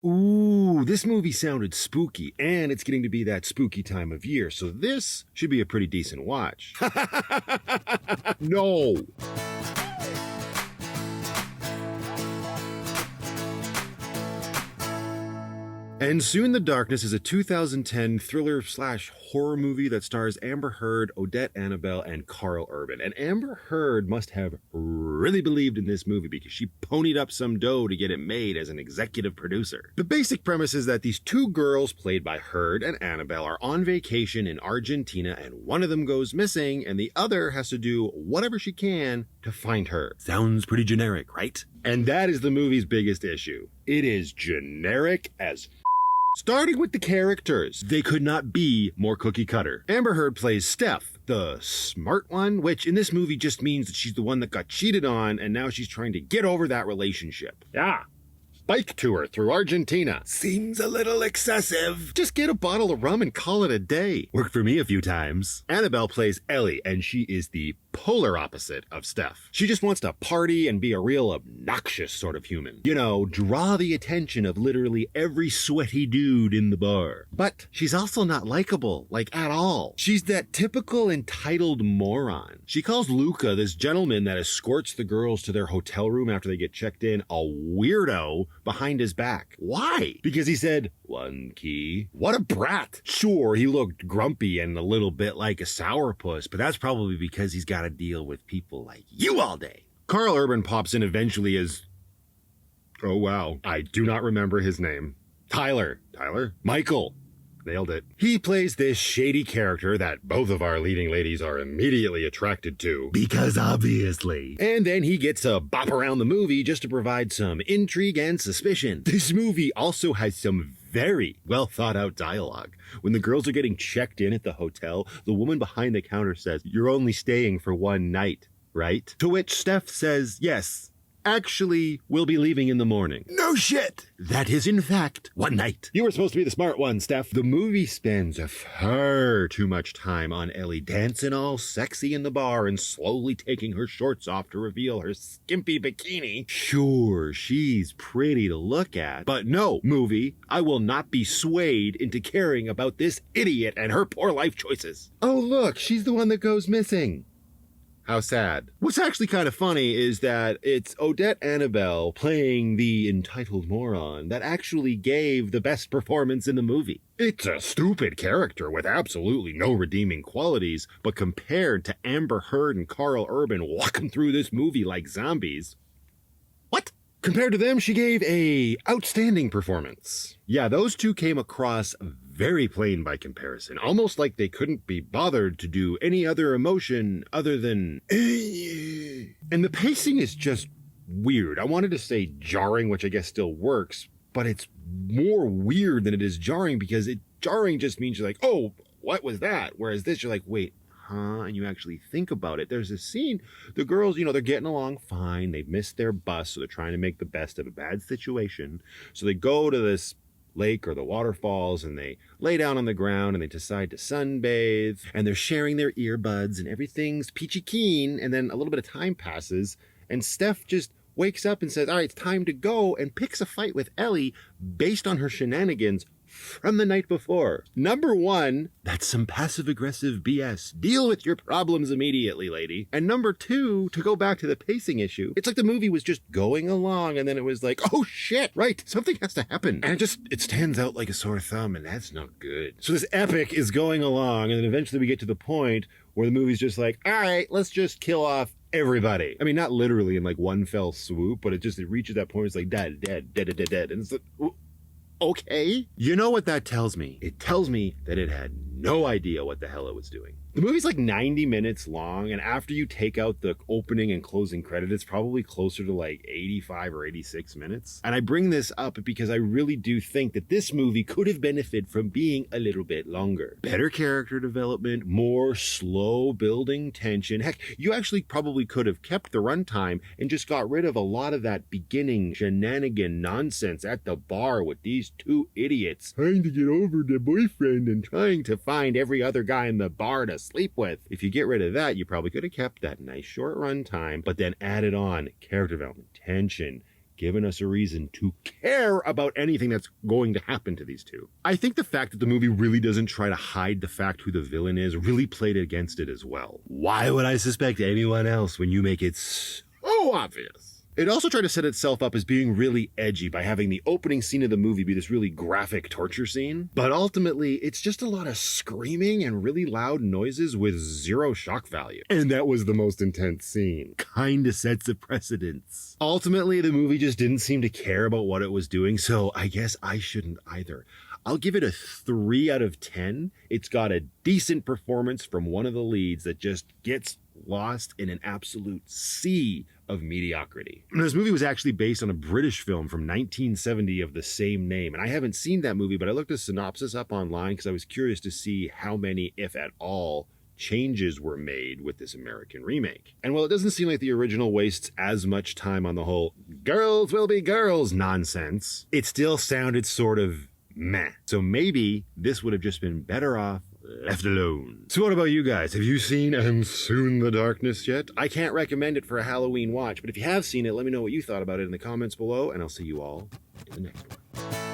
Ooh, this movie sounded spooky, and it's getting to be that spooky time of year, so this should be a pretty decent watch. No! And Soon the Darkness is a 2010 thriller/horror movie that stars Amber Heard, Odette Annable, and Karl Urban. And Amber Heard must have really believed in this movie because she ponied up some dough to get it made as an executive producer. The basic premise is that these two girls, played by Heard and Annable, are on vacation in Argentina, and one of them goes missing, and the other has to do whatever she can to find her. Sounds pretty generic, right? And that is the movie's biggest issue. It is generic as starting with the characters, they could not be more cookie cutter. Amber Heard plays Steph, the smart one, which in this movie just means that she's the one that got cheated on and now she's trying to get over that relationship. Yeah. Bike tour through Argentina. Seems a little excessive. Just get a bottle of rum and call it a day. Worked for me a few times. Annable plays Ellie, and she is the polar opposite of Steph. She just wants to party and be a real obnoxious sort of human. You know, draw the attention of literally every sweaty dude in the bar. But she's also not likable, like at all. She's that typical entitled moron. She calls Luca, this gentleman that escorts the girls to their hotel room after they get checked in, a weirdo behind his back. Why? Because he said, "One key." What a brat. Sure, he looked grumpy and a little bit like a sourpuss, but that's probably because he's got to deal with people like you all day. Karl Urban pops in eventually as, oh wow, I do not remember his name. Tyler? Michael. Nailed it. He plays this shady character that both of our leading ladies are immediately attracted to. Because obviously. And then he gets a bop around the movie just to provide some intrigue and suspicion. This movie also has some very well thought out dialogue. When the girls are getting checked in at the hotel, the woman behind the counter says, "You're only staying for one night, right?" To which Steph says, "Yes. Actually, we'll be leaving in the morning." No shit! That is, in fact, one night. You were supposed to be the smart one, Steph. The movie spends far too much time on Ellie dancing all sexy in the bar and slowly taking her shorts off to reveal her skimpy bikini. Sure, she's pretty to look at, but no, movie, I will not be swayed into caring about this idiot and her poor life choices. Oh look, she's the one that goes missing. How sad. What's actually kind of funny is that it's Odette Annable playing the entitled moron that actually gave the best performance in the movie. It's a stupid character with absolutely no redeeming qualities, but compared to Amber Heard and Karl Urban walking through this movie like zombies, what? Compared to them, she gave a outstanding performance. Yeah, those two came across very plain by comparison, almost like they couldn't be bothered to do any other emotion other than and the pacing is just weird. I wanted to say jarring, which I guess still works, but it's more weird than it is jarring because jarring just means you're like, oh, what was that? Whereas this, you're like, wait, huh? And you actually think about it. There's a scene, the girls, they're getting along fine. They've missed their bus, so they're trying to make the best of a bad situation. So they go to this lake or the waterfalls and they lay down on the ground and they decide to sunbathe and they're sharing their earbuds and everything's peachy keen. And then a little bit of time passes and Steph just wakes up and says, all right, it's time to go, and picks a fight with Ellie based on her shenanigans from the night before. Number one, that's some passive-aggressive BS. Deal with your problems immediately, lady. And number two, to go back to the pacing issue, it's like the movie was just going along and then it was like, oh shit, right, something has to happen. And it stands out like a sore thumb, and that's not good. So this epic is going along, and then eventually we get to the point where the movie's just like, all right, let's just kill off everybody. I mean, not literally in like one fell swoop, but it reaches that point where it's like dead. And it's like, okay. You know what that tells me? It tells me that it had no idea what the hell it was doing. The movie's like 90 minutes long, and after you take out the opening and closing credit, it's probably closer to like 85 or 86 minutes. And I bring this up because I really do think that this movie could have benefited from being a little bit longer. Better character development, more slow building tension. Heck, you actually probably could have kept the runtime and just got rid of a lot of that beginning shenanigan nonsense at the bar with these two idiots trying to get over their boyfriend and trying to find every other guy in the bar to sleep with. If you get rid of that, you probably could have kept that nice short run time, but then added on character development, tension, given us a reason to care about anything that's going to happen to these two. I think the fact that the movie really doesn't try to hide the fact who the villain is really played against it as well. Why would I suspect anyone else when you make it so obvious? It also tried to set itself up as being really edgy by having the opening scene of the movie be this really graphic torture scene. But ultimately, it's just a lot of screaming and really loud noises with zero shock value. And that was the most intense scene. Kinda sets a precedence. Ultimately, the movie just didn't seem to care about what it was doing, so I guess I shouldn't either. I'll give it a 3 out of 10. It's got a decent performance from one of the leads that just gets lost in an absolute sea of mediocrity. This movie was actually based on a British film from 1970 of the same name, and I haven't seen that movie, but I looked a synopsis up online because I was curious to see how many, if at all, changes were made with this American remake. And while it doesn't seem like the original wastes as much time on the whole girls will be girls nonsense, it still sounded sort of meh. So maybe this would have just been better off left alone. So what about you guys? Have you seen And Soon the Darkness yet? I can't recommend it for a Halloween watch, but if you have seen it, let me know what you thought about it in the comments below, and I'll see you all in the next one.